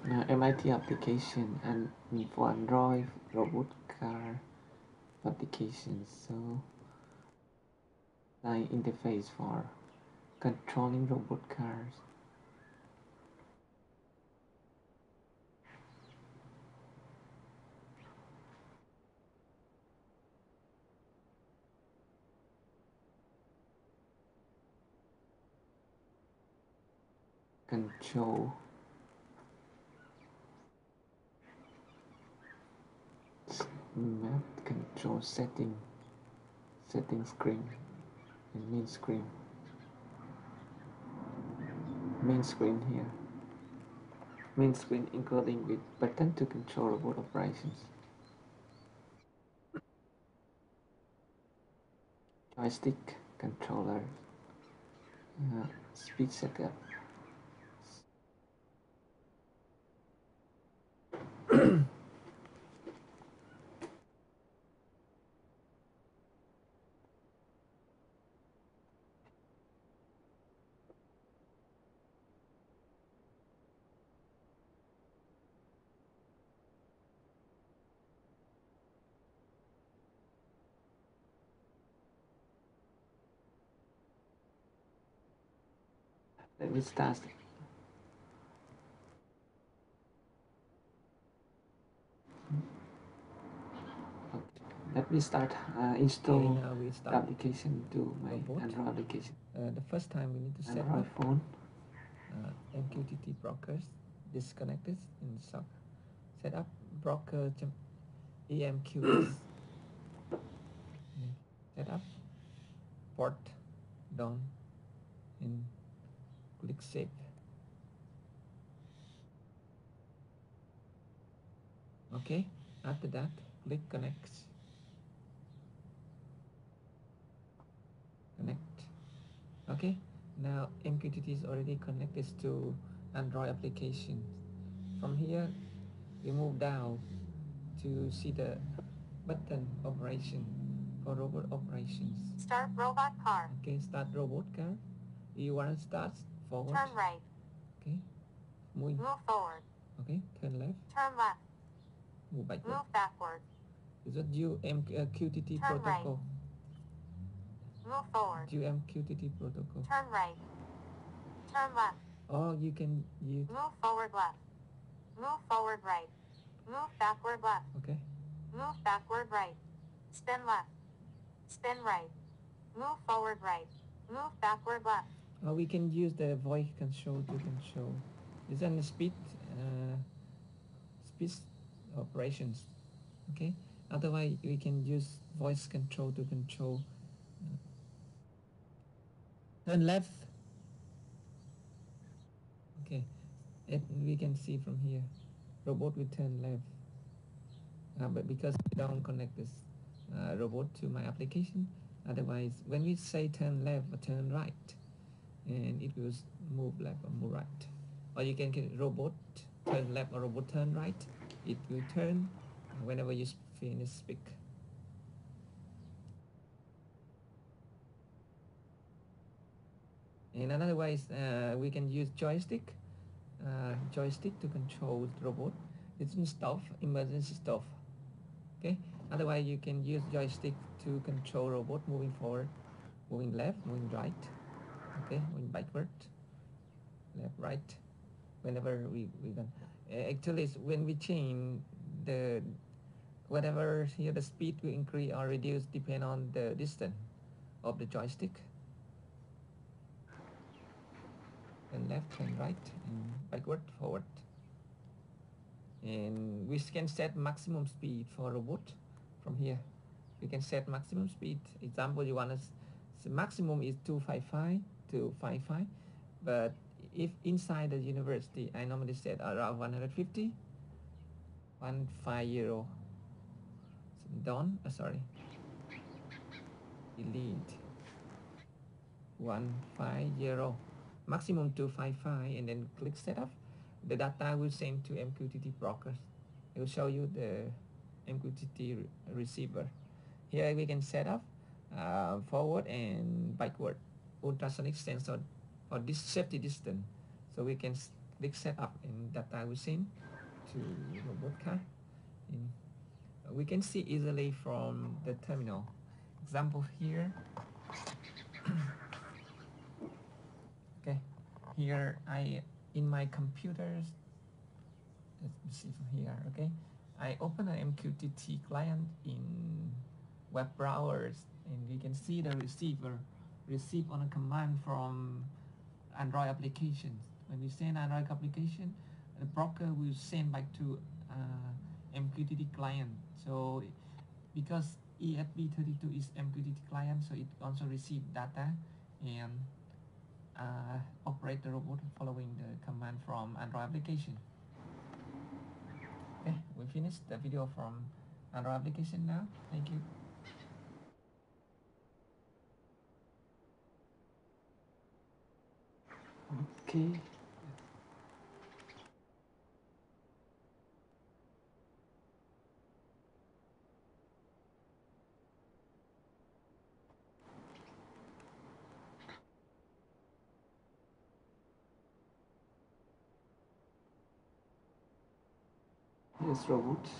MIT application and for Android robot car applications. So like interface for controlling robot cars. Control map control setting screen and main screen here, main screen including with button to control robot operations, joystick controller, speed setup. Let me start. Okay. Let me start install now we the start application to my robot. Android application. The first time we need to set Android up phone. MQTT brokers disconnected in SOC. Set up broker EMQs. Set up port down and click save. Okay, after that click connect. Okay, now MQTT is already connected to Android application. From here we move down to see the button operation for robot operations. Start robot car. Okay, start robot car. You want to start forward. Turn right. Okay, move forward. Okay, turn left. Turn left. Move backward. Move backward. Is that MQTT Turn protocol? Right. Move forward. MQTT protocol. Turn right. Turn left. Or you can use. Move forward left. Move forward right. Move backward left. Okay. Move backward right. Spin left. Spin right. Move forward right. Move backward left. Or we can use the voice control to control. Is that the speed operations? Okay. Otherwise, we can use voice control to control. Turn left. Okay. We can see from here. Robot will turn left. But because we don't connect this robot to my application, otherwise when we say turn left or turn right, and it will move left or move right. Or you can get robot turn left or robot turn right. It will turn whenever you finish speak. And another way is we can use joystick to control the robot. It's in stop, emergency stop. Okay. Otherwise, you can use joystick to control robot moving forward, moving left, moving right. Okay, moving backward, left, right. Whenever we can. Actually, when we change the whatever here, the speed will increase or reduce depend on the distance of the joystick. And left and right and backward, forward. And we can set maximum speed for robot from here. We can set maximum speed. Example, you want to so maximum is 255 to 55, but if inside the university, I normally set around 150, 150. So done. Sorry. Delete. 150. Maximum 255, and then click setup. The data will send to MQTT brokers. It will show you the MQTT receiver. Here we can set up forward and backward ultrasonic sensor for this safety distance. So we can this setup and that I will send to robot car. And we can see easily from the terminal. Example here. Okay, here in my computers, let's see from here. Okay, I open an MQTT client in web browsers, and we can see the receive on a command from Android applications. When we send Android application, the broker will send back to MQTT client. So because ESP32 is MQTT client, so it also receive data and operate the robot following the command from Android application. Okay, we finished the video from Android application now. Thank you. Okay. Yes, robots.